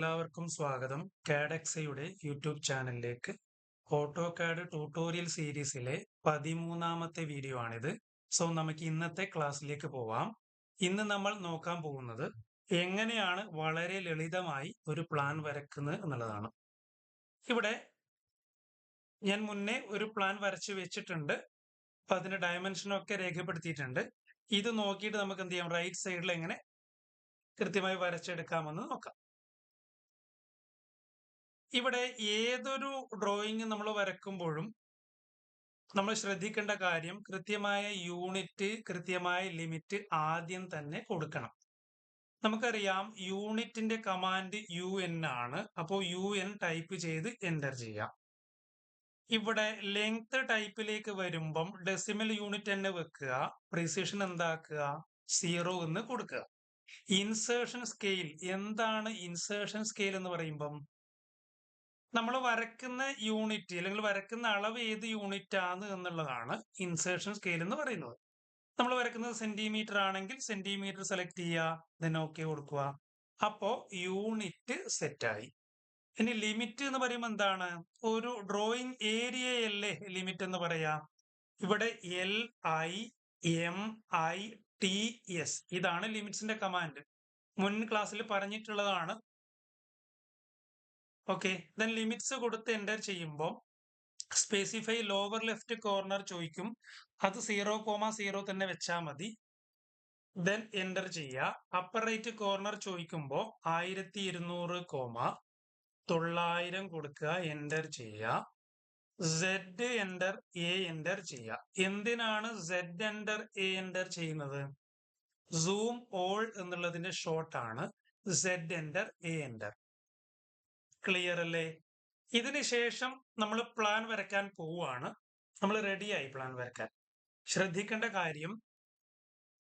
എല്ലാവർക്കും സ്വാഗതം. കാഡെക്സയുടെ യൂട്യൂബ് ചാനലിലേക്ക്. ഓട്ടോകാഡ് ട്യൂട്ടോറിയൽ സീരീസിലെ 13ാമത്തെ വീഡിയോ ആണിത്. സോ നമുക്ക് ഇന്നത്തെ ക്ലാസ്സിലേക്ക് പോവാം. ഇന്ന് നമ്മൾ നോക്കാൻ പോകുന്നത് എങ്ങനെയാണ് വളരെ ലളിതമായി ഒരു പ്ലാൻ വരക്കുന്നത് എന്നുള്ളതാണ്. ഇവിടെ ഞാൻ മുന്നേ ഒരു പ്ലാൻ വരച്ചു വെച്ചിട്ടുണ്ട്. അപ്പൊ അതിന്റെ ഡയമെൻഷനൊക്കെ രേഖപ്പെടുത്തിയിട്ടുണ്ട്. ഇത് നോക്കിയിട്ട് നമുക്ക് എന്ത് ചെയ്യാം, റൈറ്റ് സൈഡിൽ എങ്ങനെ കൃത്യമായി വരച്ചെടുക്കാമെന്ന് നോക്കാം. ഇവിടെ ഏതൊരു ഡ്രോയിങ് നമ്മൾ വരക്കുമ്പോഴും നമ്മൾ ശ്രദ്ധിക്കേണ്ട കാര്യം കൃത്യമായ യൂണിറ്റ്, കൃത്യമായ ലിമിറ്റ് ആദ്യം തന്നെ കൊടുക്കണം. നമുക്കറിയാം യൂണിറ്റിന്റെ കമാൻഡ് UN ആണ്. അപ്പോൾ UN ടൈപ്പ് ചെയ്ത് എന്റർ ചെയ്യാം. ഇവിടെ ലെങ്ത് ടൈപ്പിലേക്ക് വരുമ്പം ഡെസിമൽ യൂണിറ്റ് തന്നെ വെക്കുക. പ്രിസിഷൻ എന്താക്കുക, 0 എന്ന് കൊടുക്കുക. ഇൻസേർഷൻ സ്കെയിൽ എന്താണ്? ഇൻസേർഷൻ സ്കെയിൽ എന്ന് പറയുമ്പം നമ്മൾ വരക്കുന്ന യൂണിറ്റ് അല്ലെങ്കിൽ വരക്കുന്ന അളവ് ഏത് യൂണിറ്റ് ആണ് എന്നുള്ളതാണ് ഇൻസേർഷൻ സ്കെയിൽ എന്ന് പറയുന്നത്. നമ്മൾ വരക്കുന്നത് സെന്റിമീറ്റർ ആണെങ്കിൽ സെന്റിമീറ്റർ സെലക്ട് ചെയ്യുക, ദെൻ ഓക്കെ കൊടുക്കുക. അപ്പോ യൂണിറ്റ് സെറ്റായി. ഇനി ലിമിറ്റ് എന്ന് പറയുമ്പോൾ എന്താണ്? ഒരു ഡ്രോയിങ് ഏരിയയല്ലേ ലിമിറ്റ് എന്ന് പറയാ. ഇവിടെ LIMITS ഇതാണ് ലിമിറ്റ്സിന്റെ കമാൻഡ്. മുൻ ക്ലാസ്സിൽ പറഞ്ഞിട്ടുള്ളതാണ്. ഓക്കെ, ദെൻ ലിമിറ്റ്സ് കൊടുത്ത് എന്റർ ചെയ്യുമ്പോൾ സ്പെസിഫൈ ലോവർ ലെഫ്റ്റ് കോർണർ ചോദിക്കും. അത് 0,0 തന്നെ വെച്ചാൽ മതി. ദെൻ എന്റർ ചെയ്യുക. അപ്പർ റൈറ്റ് കോർണർ ചോദിക്കുമ്പോൾ 1200,900 കൊടുക്കുക, എന്റർ ചെയ്യുക. Z എന്റർ A എന്റർ ചെയ്യുക. എന്തിനാണ് Z എന്റർ A എന്റർ ചെയ്യുന്നത്? സൂം ഓൾ എന്നുള്ളതിന്റെ ഷോർട്ട് ആണ് Z enter A enter. Clear അല്ലേ? ഇതിനുശേഷം നമ്മൾ പ്ലാൻ വരയ്ക്കാൻ പോവുകയാണ്. നമ്മൾ റെഡിയായി പ്ലാൻ വരയ്ക്കാൻ. ശ്രദ്ധിക്കേണ്ട കാര്യം,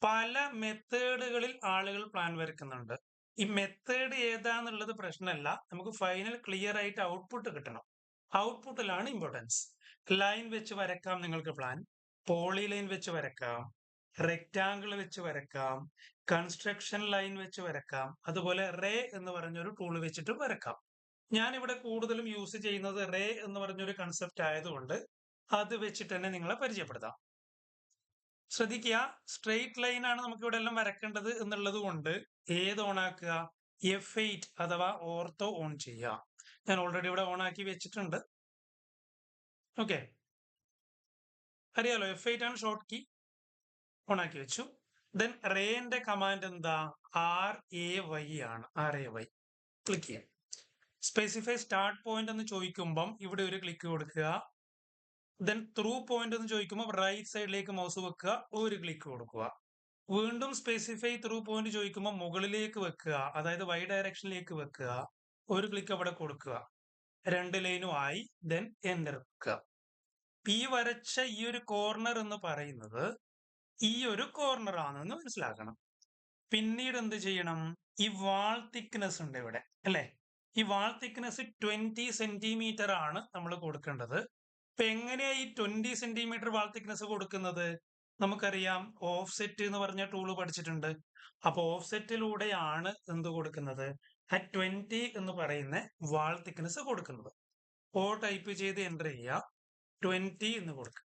പല മെത്തേഡുകളിൽ ആളുകൾ പ്ലാൻ വരയ്ക്കുന്നുണ്ട്. ഈ മെത്തേഡ് ഏതാന്നുള്ളത് പ്രശ്നമല്ല, നമുക്ക് ഫൈനൽ ക്ലിയർ ആയിട്ട് ഔട്ട്പുട്ട് കിട്ടണം. ഔട്ട്പുട്ടിലാണ് ഇമ്പോർട്ടൻസ്. ലൈൻ വെച്ച് വരക്കാം നിങ്ങൾക്ക് പ്ലാൻ, പോളി ലൈൻ വെച്ച് വരക്കാം, റെക്റ്റാങ്കിൾ വെച്ച് വരക്കാം, കൺസ്ട്രക്ഷൻ ലൈൻ വെച്ച് വരക്കാം, അതുപോലെ റേ എന്ന് പറഞ്ഞൊരു ടൂൾ വെച്ചിട്ട് വരക്കാം. ഞാൻ ഇവിടെ കൂടുതലും യൂസ് ചെയ്യുന്നത് റേ എന്ന് പറഞ്ഞൊരു കൺസെപ്റ്റ് ആയതുകൊണ്ട് അത് വെച്ചിട്ട് തന്നെ നിങ്ങളെ പരിചയപ്പെടുത്താം. ശ്രദ്ധിക്കുക, സ്ട്രെയിറ്റ് ലൈൻ ആണ് നമുക്ക് ഇവിടെ എല്ലാം വരക്കേണ്ടത് എന്നുള്ളത് കൊണ്ട് ഏത് ഓൺ ആക്കുക? F8 അഥവാ ഓർത്തോ ഓൺ ചെയ്യുക. ഞാൻ ഓൾറെഡി ഇവിടെ ഓൺ ആക്കി വെച്ചിട്ടുണ്ട്. ഓക്കെ, അറിയാലോ, F8 ആണ് ഷോർട്ട് കീ. ഓൺ ആക്കി വെച്ചു. ദെൻ റേന്റെ കമാൻഡ് എന്താ? RAY ആണ്. RAY ക്ലിക്ക് ചെയ്യാം. സ്പെസിഫൈ സ്റ്റാർട്ട് പോയിന്റ് എന്ന് ചോദിക്കുമ്പം ഇവിടെ ഒരു ക്ലിക്ക് കൊടുക്കുക. ദെൻ ത്രൂ പോയിന്റ് എന്ന് ചോദിക്കുമ്പോൾ റൈറ്റ് സൈഡിലേക്ക് മൗസ് വെക്കുക, ഒരു ക്ലിക്ക് കൊടുക്കുക. വീണ്ടും സ്പെസിഫൈ ത്രൂ പോയിന്റ് ചോദിക്കുമ്പോൾ മുകളിലേക്ക് വെക്കുക, അതായത് Y ഡയറക്ഷനിലേക്ക് വെക്കുക, ഒരു ക്ലിക്ക് അവിടെ കൊടുക്കുക. 2 ലൈനും ആയി. ദെൻ എന്റർ വെക്കുക. ഈ വരച്ച ഈ ഒരു കോർണർ എന്ന് പറയുന്നത് ഈ ഒരു കോർണർ ആണെന്ന് മനസ്സിലാക്കണം. പിന്നീട് എന്ത് ചെയ്യണം? ഈ വാൾ തിക്നെസ് ഉണ്ട് ഇവിടെ അല്ലെ? ഈ വാൾ തിക്നെസ് 20 സെന്റിമീറ്റർ ആണ് നമ്മൾ കൊടുക്കേണ്ടത്. ഇപ്പൊ എങ്ങനെയാ ഈ 20 സെന്റിമീറ്റർ വാൾ തിക്നെസ് കൊടുക്കുന്നത്? നമുക്കറിയാം, ഓഫ്സെറ്റ് എന്ന് പറഞ്ഞ ടൂള് പഠിച്ചിട്ടുണ്ട്. അപ്പൊ ഓഫ്സെറ്റിലൂടെയാണ് എന്ത് കൊടുക്കുന്നത്? ആ 20 എന്ന് പറയുന്ന വാൾ തിക്നെസ് കൊടുക്കുന്നത്. O ടൈപ്പ് ചെയ്ത് എന്റർ ചെയ്യുക, 20 എന്ന് കൊടുക്കുക.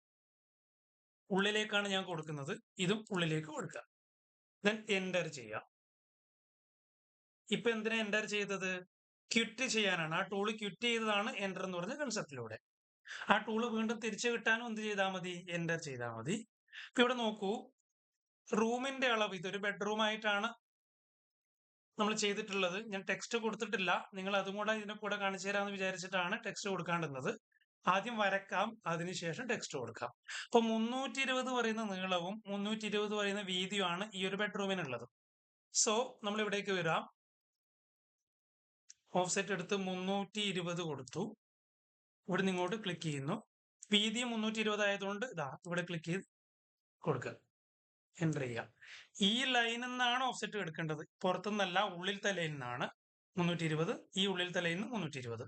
ഉള്ളിലേക്കാണ് ഞാൻ കൊടുക്കുന്നത്, ഇതും ഉള്ളിലേക്ക് കൊടുക്കുക. ദെൻ എന്റർ ചെയ്യുക. ഇപ്പൊ എന്തിനാ എന്റർ ചെയ്തത്? ക്വിറ്റ് ചെയ്യാനാണ്. ആ ടൂള് ക്വിറ്റ് ചെയ്തതാണ് എന്റർ എന്ന് പറഞ്ഞ കൺസെപ്റ്റിലൂടെ. ആ ടൂള് വീണ്ടും തിരിച്ചു കിട്ടാനും എന്ത് ചെയ്താൽ മതി? എന്റർ ചെയ്താൽ മതി. ഇപ്പൊ ഇവിടെ നോക്കൂ, റൂമിന്റെ അളവ്, ഇതൊരു ബെഡ്റൂം ആയിട്ടാണ് നമ്മൾ ചെയ്തിട്ടുള്ളത്. ഞാൻ ടെക്സ്റ്റ് കൊടുത്തിട്ടില്ല, നിങ്ങൾ അതും കൂടെ ഇതിന്റെ കൂടെ കാണിച്ചു തരാമെന്ന് വിചാരിച്ചിട്ടാണ് ടെക്സ്റ്റ് കൊടുക്കാണ്ടുന്നത്. ആദ്യം വരക്കാം, അതിനുശേഷം ടെക്സ്റ്റ് കൊടുക്കാം. അപ്പൊ 320 പറയുന്ന നീളവും 320 പറയുന്ന വീതിയുമാണ് ഈ ഒരു ബെഡ്റൂമിനുള്ളത്. സോ നമ്മൾ ഇവിടേക്ക് വരാം, ഓഫ്സെറ്റ് എടുത്ത് 320 കൊടുത്തു. ഇവിടെ നിന്ന് ഇങ്ങോട്ട് ക്ലിക്ക് ചെയ്യുന്നു. വീതിയും 320 ആയതുകൊണ്ട് ഇതാ ഇവിടെ ക്ലിക്ക് ചെയ്ത് കൊടുക്കുക, എന്റർ ചെയ്യുക. ഈ ലൈനിൽ നിന്നാണ് ഓഫ്സെറ്റ് എടുക്കേണ്ടത്, പുറത്തുനിന്നല്ല, ഉള്ളിലത്തെ ലൈനിൽ നിന്നാണ് 320. ഈ ഉള്ളിലത്തെ ലൈനിൽ 320.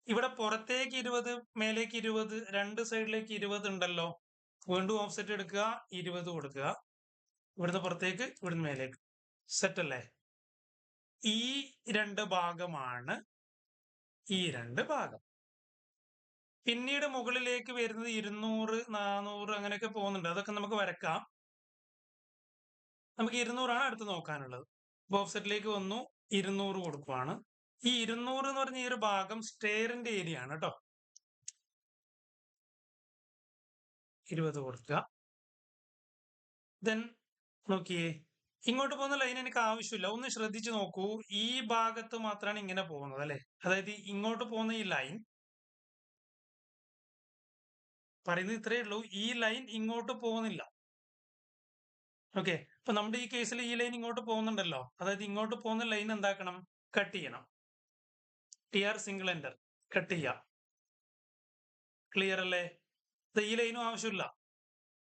ഇവിടെ പുറത്തേക്ക് 20, മേലേക്ക് 20, രണ്ട് സൈഡിലേക്ക് 20 ഉണ്ടല്ലോ. വീണ്ടും ഓഫ്സെറ്റ് എടുക്കുക, 20 കൊടുക്കുക. ഇവിടുന്ന് പുറത്തേക്ക്, ഇവിടുന്ന് മേലേക്ക്. സെറ്റ് അല്ലേ? ഈ രണ്ട് ഭാഗമാണ് ഈ രണ്ട് ഭാഗം. പിന്നീട് മുകളിലേക്ക് വരുന്നത് 200, 400 അങ്ങനെയൊക്കെ പോകുന്നുണ്ട്. അതൊക്കെ നമുക്ക് വരക്കാം. നമുക്ക് 200 അടുത്ത് നോക്കാനുള്ളത്. ഓഫ്സെറ്റിലേക്ക് വന്നു, 200 കൊടുക്കുവാണ്. ഈ 200 എന്ന് പറഞ്ഞ ഈ ഒരു ഭാഗം സ്റ്റെയറിന്റെ ഏരിയ ആണ് കേട്ടോ. 20 കൊടുക്കുക. ദെൻ നോക്കിയേ, ഇങ്ങോട്ട് പോകുന്ന ലൈൻ എനിക്ക് ആവശ്യമില്ല. ഒന്ന് ശ്രദ്ധിച്ചു നോക്കൂ. ഈ ഭാഗത്ത് മാത്രമാണ് ഇങ്ങനെ പോകുന്നത് അല്ലെ. അതായത് ഇങ്ങോട്ട് പോകുന്ന ഈ ലൈൻ പറയുന്നത് ഇത്രയേ ഉള്ളൂ. ഈ ലൈൻ ഇങ്ങോട്ട് പോകുന്നില്ല. ഓക്കെ, അപ്പൊ നമ്മുടെ ഈ കേസിൽ ഈ ലൈൻ ഇങ്ങോട്ട് പോകുന്നുണ്ടല്ലോ. അതായത് ഇങ്ങോട്ട് പോകുന്ന ലൈൻ എന്താക്കണം? കട്ട് ചെയ്യണം. TR സിംഗിൾ എൻറ്റർ കട്ട് ചെയ്യാം. ക്ലിയർ അല്ലേ? ഈ ലൈനും ആവശ്യമില്ല.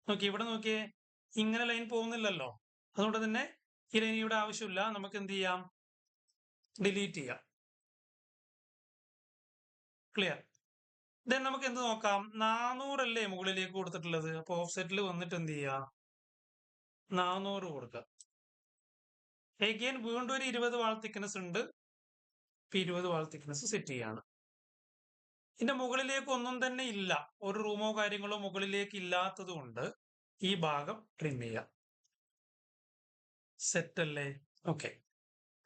നോക്കി ഇവിടെ നോക്കിയേ, ഇങ്ങനെ ലൈൻ പോകുന്നില്ലല്ലോ. അതുകൊണ്ട് തന്നെ ഈ ലൈൻ ഇവിടെ ആവശ്യമില്ല. നമുക്ക് എന്ത് ചെയ്യാം? ഡിലീറ്റ് ചെയ്യാം. ക്ലിയർ. ദെൻ നമുക്ക് എന്ത് നോക്കാം? 400 അല്ലേ മുകളിലേക്ക് കൊടുത്തിട്ടുള്ളത്. അപ്പൊ ഓഫ്സെറ്റിൽ വന്നിട്ട് എന്ത് ചെയ്യാം? 400 കൊടുക്കുക. എഗെയിൻ വീണ്ടും ഒരു 20 വാൾ തിക്നെസ് ഉണ്ട്. 20 വാൾ തിക്നെസ് സെറ്റ് ചെയ്യാണ്. ഇതിന്റെ മുകളിലേക്ക് ഒന്നും തന്നെ ഇല്ല. ഒരു റൂമോ കാര്യങ്ങളോ മുകളിലേക്ക് ഇല്ലാത്തത് കൊണ്ട് ഈ ഭാഗം ട്രിം ചെയ്യാം. സെറ്റ് അല്ലേ? ഓക്കെ.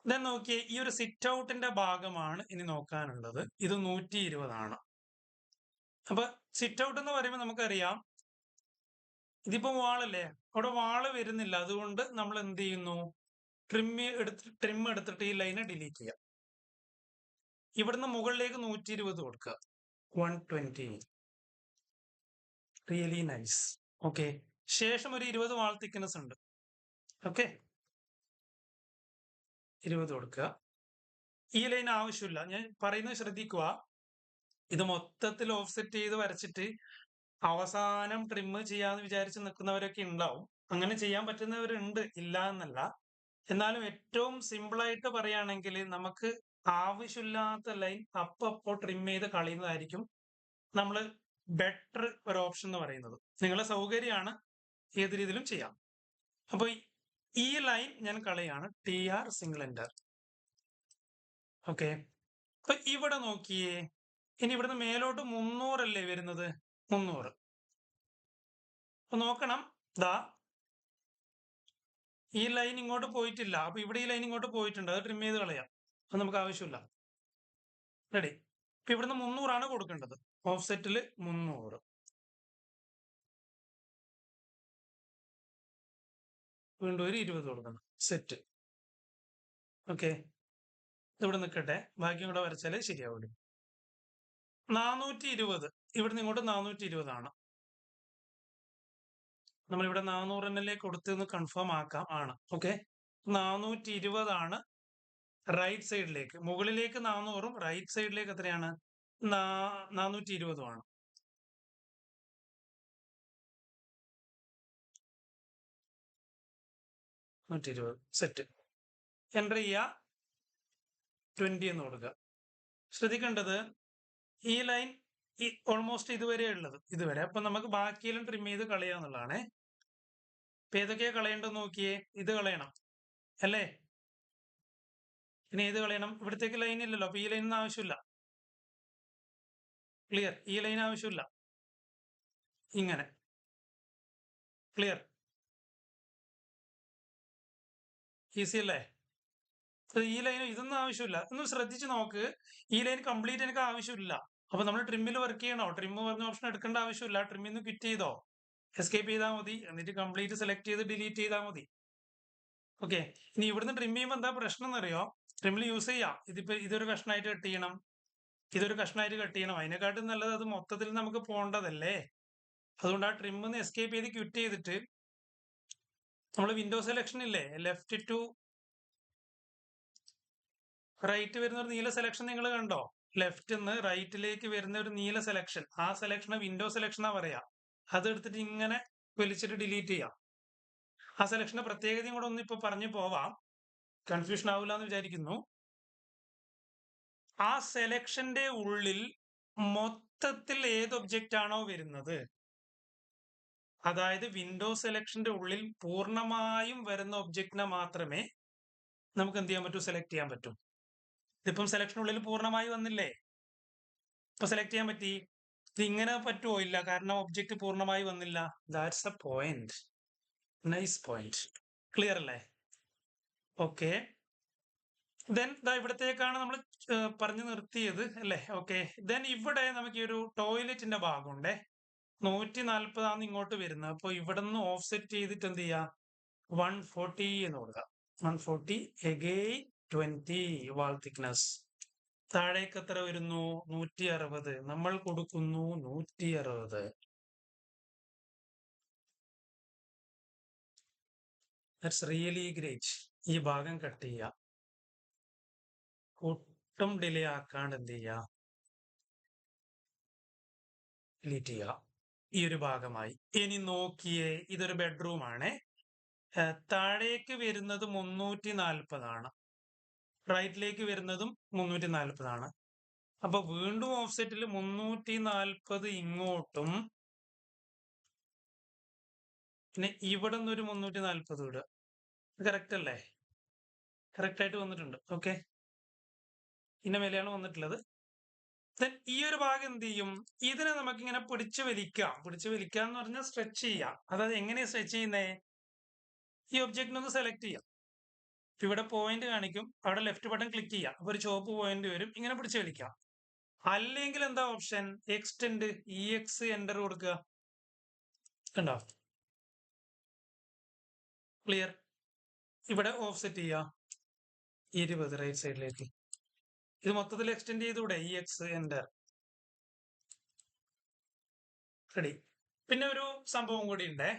ദെൻ നോക്കിയേ, ഈ ഒരു സിറ്റ് ഔട്ടിന്റെ ഭാഗമാണ് ഇനി നോക്കാനുള്ളത്. ഇത് 120 ആണ്. അപ്പൊ സിറ്റ് ഔട്ട് എന്ന് പറയുമ്പോൾ നമുക്കറിയാം, ഇതിപ്പോ വാളല്ലേ, അവിടെ വാള് വരുന്നില്ല. അതുകൊണ്ട് നമ്മൾ എന്ത് ചെയ്യുന്നു? ട്രിം എടുത്തിട്ട് ഈ ലൈനെ ഡിലീറ്റ് ചെയ്യാം. ഇവിടുന്ന് മുകളിലേക്ക് 120 കൊടുക്കുക. 120. Really nice. ഓക്കെ, ശേഷം ഒരു 20 വാൾ തിക്നെസ് ഉണ്ട്. ഓക്കെ, 20 കൊടുക്കുക. ഈ ലൈൻ ആവശ്യമില്ല. ഞാൻ പറയുന്നത് ശ്രദ്ധിക്കുക. ഇത് മൊത്തത്തിൽ ഓഫ്സെറ്റ് ചെയ്ത് വരച്ചിട്ട് അവസാനം ട്രിം ചെയ്യാന്ന് വിചാരിച്ച് നിൽക്കുന്നവരൊക്കെ ഉണ്ടാവും. അങ്ങനെ ചെയ്യാൻ പറ്റുന്നവരുണ്ട്, ഇല്ല എന്നല്ല. എന്നാലും ഏറ്റവും സിമ്പിൾ ആയിട്ട് പറയുകയാണെങ്കിൽ നമുക്ക് ആവശ്യമില്ലാത്ത ലൈൻ അപ്പോ ട്രിം ചെയ്ത് കളയുന്നതായിരിക്കും നമ്മൾ ബെറ്റർ ഒരു ഓപ്ഷൻ എന്ന് പറയുന്നത്. നിങ്ങളുടെ സൗകര്യമാണ്, ഏത് രീതിയിലും ചെയ്യാം. അപ്പൊ ഈ ലൈൻ ഞാൻ കളയാണ്. TR single enter. ഓക്കെ, അപ്പൊ ഇവിടെ നോക്കിയേ, ഇനി ഇവിടുന്ന് മേലോട്ട് 300 അല്ലേ വരുന്നത്? 300. അപ്പൊ നോക്കണം, ദാ ഈ ലൈൻ ഇങ്ങോട്ട് പോയിട്ടില്ല. അപ്പൊ ഇവിടെ ഈ ലൈൻ ഇങ്ങോട്ട് പോയിട്ടുണ്ട്. അത് ട്രിം ചെയ്ത് കളയാം. അത് നമുക്ക് ആവശ്യമില്ല. റെഡി. ഇപ്പൊ ഇവിടുന്ന് 300 ആണ് കൊടുക്കേണ്ടത്. ഓഫ്സെറ്റിൽ 300. വീണ്ടും ഒരു 20 കൊടുക്കണം. സെറ്റ്. ഓക്കെ, ഇവിടെ നിൽക്കട്ടെ. ബാക്കി കൂടെ വരച്ചാലേ ശരിയാവുള്ളൂ. 420. ഇവിടുന്ന് ഇങ്ങോട്ട് 420 ആണ്. നമ്മളിവിടെ 400 കൊടുത്തെന്ന് കൺഫേം ആക്കാം. ആണ്. ഓക്കെ, 420 ആണ് റൈറ്റ് സൈഡിലേക്ക്. മുകളിലേക്ക് 400ഉം റൈറ്റ് സൈഡിലേക്ക് എത്രയാണ്? 420 ആണ്. സെറ്റ്. എൻ്റർ ചെയ്യുക. 20 എന്ന് കൊടുക്കുക. ശ്രദ്ധിക്കേണ്ടത്, ഈ ലൈൻ ഈ ഓൾമോസ്റ്റ് ഇതുവരെ ഉള്ളത്, ഇതുവരെ. അപ്പൊ നമുക്ക് ബാക്കിയെല്ലാം ട്രിം ചെയ്ത് കളയാന്നുള്ളതാണ്. ഇപ്പൊ ഏതൊക്കെയാ കളയേണ്ടത് നോക്കിയേ. ഇത് കളയണം അല്ലേ? പിന്നെ ഏത് കളയണം? ഇവിടത്തേക്ക് ലൈൻ ഇല്ലല്ലോ. അപ്പൊ ഈ ലൈനൊന്നും ആവശ്യമില്ല. ക്ലിയർ. ഈ ലൈൻ ആവശ്യമില്ല. ഇങ്ങനെ. ക്ലിയർ. ഈസി അല്ലേ? ഈ ലൈൻ ഇതൊന്നും ആവശ്യമില്ല. ഒന്ന് ശ്രദ്ധിച്ച് നോക്ക്. ഈ ലൈൻ കംപ്ലീറ്റ് എനിക്ക് ആവശ്യമില്ല. അപ്പൊ നമ്മൾ ട്രിമ്മിൽ വർക്ക് ചെയ്യണോ? ട്രിം പറഞ്ഞ ഓപ്ഷൻ എടുക്കേണ്ട ആവശ്യമില്ല. ട്രിമ്മിൽ നിന്ന് ക്വിറ്റ് ചെയ്തോ, എസ്കേപ്പ് ചെയ്താൽ മതി. എന്നിട്ട് കംപ്ലീറ്റ് സെലക്ട് ചെയ്ത് ഡിലീറ്റ് ചെയ്താൽ മതി. ഓക്കെ, ഇനി ഇവിടുന്ന് ട്രിം ചെയ്യുമ്പോൾ എന്താ പ്രശ്നം എന്നറിയോ? ട്രിമ്മിൽ യൂസ് ചെയ്യാം. ഇതിപ്പോ ഇതൊരു കഷ്ണമായിട്ട് കട്ട് ചെയ്യണം, ഇതൊരു കഷ്ണമായിട്ട് കട്ട് ചെയ്യണം. അതിനെക്കാട്ടും നല്ലത് അത് മൊത്തത്തിൽ നമുക്ക് പോകേണ്ടതല്ലേ. അതുകൊണ്ട് ആ ട്രിമ്മിൽ നിന്ന് എസ്കേപ്പ് ചെയ്ത് ക്വിറ്റ് ചെയ്തിട്ട് നമ്മൾ വിൻഡോ സെലക്ഷൻ ഇല്ലേ, ലെഫ്റ്റ് ടു റൈറ്റ് വരുന്ന ഒരു നീല സെലക്ഷൻ നിങ്ങൾ കണ്ടോ? ലെഫ്റ്റ് നിന്ന് റൈറ്റിലേക്ക് വരുന്ന ഒരു നീല സെലക്ഷൻ. ആ സെലക്ഷനെ വിൻഡോ സെലക്ഷനാ പറയാ. അത് എടുത്തിട്ട് ഇങ്ങനെ വലിച്ചിട്ട് ഡിലീറ്റ് ചെയ്യാം. ആ സെലക്ഷന്റെ പ്രത്യേകതയും കൂടെ ഒന്ന് ഇപ്പൊ പറഞ്ഞു പോവാം, കൺഫ്യൂഷൻ ആവില്ല എന്ന് വിചാരിക്കുന്നു. ആ സെലക്ഷന്റെ ഉള്ളിൽ മൊത്തത്തിൽ ഏത് ഒബ്ജക്റ്റ് ആണോ വരുന്നത്, അതായത് വിൻഡോ സെലക്ഷന്റെ ഉള്ളിൽ പൂർണ്ണമായും വരുന്ന ഒബ്ജക്റ്റിനെ മാത്രമേ നമുക്ക് എന്ത് ചെയ്യാൻ പറ്റും? സെലക്ട് ചെയ്യാൻ പറ്റും. ഇതിപ്പം സെലക്ഷനുള്ളിൽ പൂർണ്ണമായി വന്നില്ലേ? ഇപ്പൊ സെലക്ട് ചെയ്യാൻ പറ്റി. ഇത് ഇങ്ങനെ പറ്റുമോ? ഇല്ല, കാരണം ഒബ്ജക്റ്റ് പൂർണ്ണമായി വന്നില്ല. That's A point. Nice point. Clear അല്ലേ? ഓക്കെ. ദെൻ ഇവിടത്തേക്കാണ് നമ്മൾ പറഞ്ഞു നിർത്തിയത് അല്ലേ? ഓക്കെ. ദെൻ ഇവിടെ നമുക്ക് ഈ ഒരു ടോയ്ലറ്റിന്റെ ഭാഗമുണ്ടേ. 140 ഇങ്ങോട്ട് വരുന്നത്. അപ്പൊ ഇവിടെ നിന്ന് ഓഫ്സെറ്റ് ചെയ്തിട്ട് എന്ത് ചെയ്യാ? 140 എന്ന് കൊടുക്കുക. 140 എഗെയിൻ 20 വാൾ തിക്നെസ്. താഴേക്ക് എത്ര വരുന്നു? 160. നമ്മൾ കൊടുക്കുന്നു 160. That's really great. ഈ ഭാഗം കട്ട് ചെയ്യുക. ഒട്ടും ഡിലേ ആക്കാണ്ട് എന്ത് ചെയ്യുക? ഡിലീറ്റ് ചെയ്യുക. ഈ ഒരു ഭാഗമായി. ഇനി നോക്കിയേ, ഇതൊരു ബെഡ്റൂം ആണ്. താഴേക്ക് വരുന്നത് 340 ആണ്. റൈറ്റിലേക്ക് വരുന്നതും 340 ആണ്. അപ്പൊ വീണ്ടും ഓഫ്സെറ്റിൽ 340 ഇങ്ങോട്ടും, പിന്നെ ഇവിടെ നിന്ന് ഒരു 340 ഇടുക. കറക്റ്റ് അല്ലേ? കറക്റ്റ് ആയിട്ട് വന്നിട്ടുണ്ട്. ഓക്കെ. ഇതിന്റെ മേലെയാണ് വന്നിട്ടുള്ളത്. ഈ ഒരു ഭാഗം എന്ത് ചെയ്യും? ഇതിനെ നമുക്ക് ഇങ്ങനെ പിടിച്ചു വലിക്കാം. പിടിച്ചു വലിക്കുക എന്ന് പറഞ്ഞാൽ സ്ട്രെച്ച് ചെയ്യാം. അതായത് എങ്ങനെയാ സ്ട്രെച്ച് ചെയ്യുന്നേ? ഈ ഒബ്ജക്റ്റിനെ ഒന്ന് സെലക്ട് ചെയ്യാം. ഇവിടെ പോയിന്റ് കാണിക്കും. അവിടെ ലെഫ്റ്റ് ബട്ടൺ ക്ലിക്ക് ചെയ്യാം. അപ്പൊ ഒരു ചുവപ്പ് പോയിന്റ് വരും. ഇങ്ങനെ പിടിച്ചു വലിക്കാം. അല്ലെങ്കിൽ എന്താ ഓപ്ഷൻ? എക്സ്റ്റെൻഡ്. EX എന്റർ കൊടുക്കുക. കണ്ടോ? ക്ലിയർ. ഇവിടെ ഓഫ്സെറ്റ് ചെയ്യുക 20 റൈറ്റ് സൈഡിലേക്ക്. ഇത് മൊത്തത്തിൽ എക്സ്റ്റെൻഡ് ചെയ്തൂടെ? EX enter. റെഡി. പിന്നെ ഒരു സംഭവം കൂടി ഉണ്ടേ.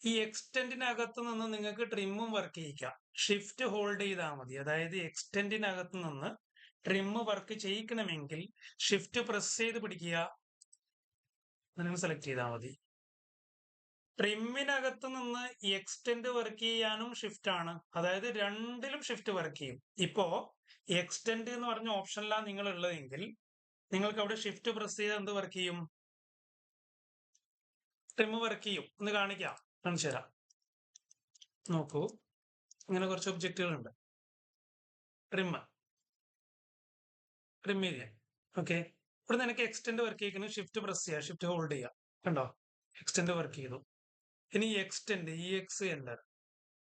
ഈ എക്സ്റ്റെൻഡിനകത്ത് നിന്ന് നിങ്ങൾക്ക് ട്രിമ്മും വർക്ക് ചെയ്യിക്കാം. ഷിഫ്റ്റ് ഹോൾഡ് ചെയ്താൽ മതി. അതായത് എക്സ്റ്റെൻഡിനകത്ത് നിന്ന് ട്രിം വർക്ക് ചെയ്യിക്കണമെങ്കിൽ ഷിഫ്റ്റ് പ്രസ് ചെയ്ത് പിടിക്കുക. നിങ്ങൾ സെലക്ട് ചെയ്താൽ മതി. ട്രിമ്മിനകത്ത് നിന്ന് എക്സ്റ്റെൻഡ് വർക്ക് ചെയ്യാനും ഷിഫ്റ്റ് ആണ്. അതായത് രണ്ടിലും ഷിഫ്റ്റ് വർക്ക് ചെയ്യും. ഇപ്പോ എക്സ്റ്റെൻഡ് എന്ന് പറഞ്ഞ ഓപ്ഷനിലാണ് നിങ്ങൾ ഉള്ളതെങ്കിൽ നിങ്ങൾക്ക് അവിടെ ഷിഫ്റ്റ് പ്രസ് ചെയ്ത് എന്ത് വർക്ക് ചെയ്യും? ട്രിം വർക്ക് ചെയ്യും. ഒന്ന് കാണിക്കാം, കാണിച്ചു തരാം. നോക്കൂ, ഇങ്ങനെ കുറച്ച് ഒബ്ജക്റ്റുകളുണ്ട്. Trim area. ഓക്കെ. ഇവിടെ നിനക്ക് എക്സ്റ്റെൻഡ് വർക്ക് ചെയ്യിക്കണം. ഷിഫ്റ്റ് പ്രസ് ചെയ്യുക, ഷിഫ്റ്റ് ഹോൾഡ് ചെയ്യുക. കണ്ടോ? എക്സ്റ്റെൻഡ് വർക്ക് ചെയ്തു. ഇനി extend EX enter.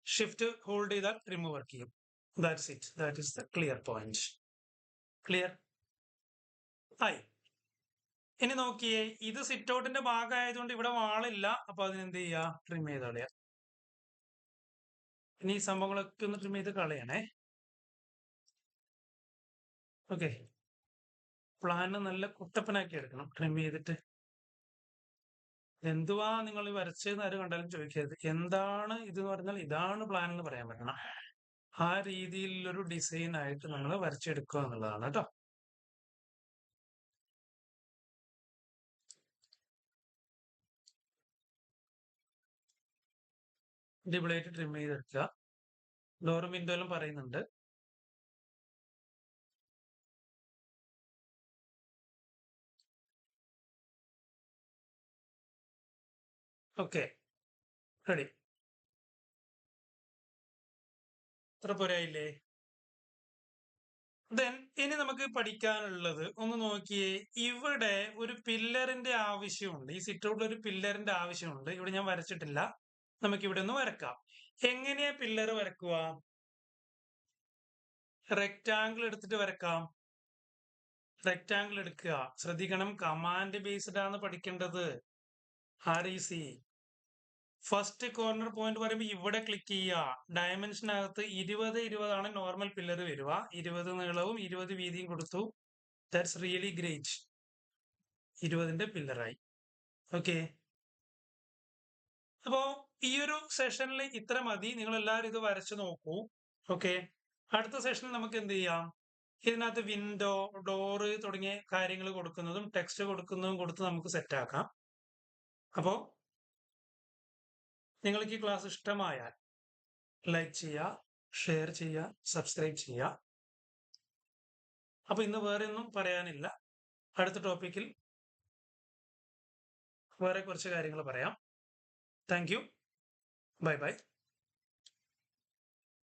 Shift hold ചെയ്താൽ ട്രിം വർക്ക് ചെയ്യും. That's it. That is the clear point. Clear ആയി. ഇനി നോക്കിയേ, ഇത് സിറ്റ് ഔട്ടിന്റെ ഭാഗമായതുകൊണ്ട് ഇവിടെ വാളില്ല. അപ്പൊ അതിനെന്ത് ചെയ്യുക? ട്രിം ചെയ്ത് കളയാം. ഇനി ഈ സംഭവങ്ങളൊക്കെ ഒന്ന് ട്രിം ചെയ്ത് കളയണേ. ഓക്കെ. പ്ലാന് നല്ല കുട്ടപ്പനാക്കി എടുക്കണം ട്രിം ചെയ്തിട്ട്. എന്തുവാ നിങ്ങൾ വരച്ചതെന്ന് ആരും കണ്ടാലും ചോദിക്കരുത്. എന്താണ് ഇത് എന്ന് പറഞ്ഞാൽ ഇതാണ് പ്ലാൻ എന്ന് പറയാൻ പറ്റണം. ആ രീതിയിലൊരു ഡിസൈൻ ആയിട്ട് നമ്മൾ വരച്ചെടുക്കുക എന്നുള്ളതാണ് കേട്ടോ. അടിപൊളിയായിട്ട് ട്രിം ചെയ്തെടുക്കുക. ഡോറും വിൻഡോയിലും പറയുന്നുണ്ട്. Okay, ready. ഇത്ര പോരായില്ലേ? ദെൻ ഇനി നമുക്ക് പഠിക്കാനുള്ളത് ഒന്ന് നോക്കിയേ. ഇവിടെ ഒരു പില്ലറിന്റെ ആവശ്യമുണ്ട്. ഈ സിറ്റ് ഔട്ടിൽ ഒരു പില്ലറിന്റെ ആവശ്യമുണ്ട്. ഇവിടെ ഞാൻ വരച്ചിട്ടില്ല. നമുക്ക് ഇവിടെ ഒന്ന് വരക്കാം. എങ്ങനെയാ പില്ലർ വരക്കുക? റെക്റ്റാങ്കിൾ എടുത്തിട്ട് വരക്കാം. റെക്റ്റാങ്കിൾ എടുക്കുക. ശ്രദ്ധിക്കണം, കമാൻഡ് ബേസ്ഡ് ആണ് പഠിക്കേണ്ടത്. REC. ഫസ്റ്റ് കോർണർ പോയിന്റ് പറയുമ്പോൾ ഇവിടെ ക്ലിക്ക് ചെയ്യുക. ഡയമെൻഷനകത്ത് 20 20 ആണ് നോർമൽ പില്ലർ വരിക. 20 നീളവും 20 വീതിയും കൊടുത്തു. That's really great. 20ന്റെ പില്ലറായി. ഓക്കെ. അപ്പോ ഈ ഒരു സെഷനിൽ ഇത്ര മതി. നിങ്ങൾ എല്ലാവരും ഇത് വരച്ചു നോക്കൂ. ഓക്കെ. അടുത്ത സെഷനിൽ നമുക്ക് എന്ത് ചെയ്യാം? ഇതിനകത്ത് വിൻഡോ, ഡോറ് തുടങ്ങിയ കാര്യങ്ങൾ കൊടുക്കുന്നതും ടെക്സ്റ്റ് കൊടുക്കുന്നതും കൊടുത്ത് നമുക്ക് സെറ്റ് ആക്കാം. അപ്പോ നിങ്ങൾക്ക് ഈ ക്ലാസ് ഇഷ്ടമായാൽ ലൈക്ക് ചെയ്യുക, ഷെയർ ചെയ്യുക, സബ്സ്ക്രൈബ് ചെയ്യുക. അപ്പൊ ഇന്ന് വേറെ ഒന്നും പറയാനില്ല. അടുത്ത ടോപ്പിക്കിൽ വേറെ കുറച്ച് കാര്യങ്ങൾ പറയാം. Thank you. Bye bye.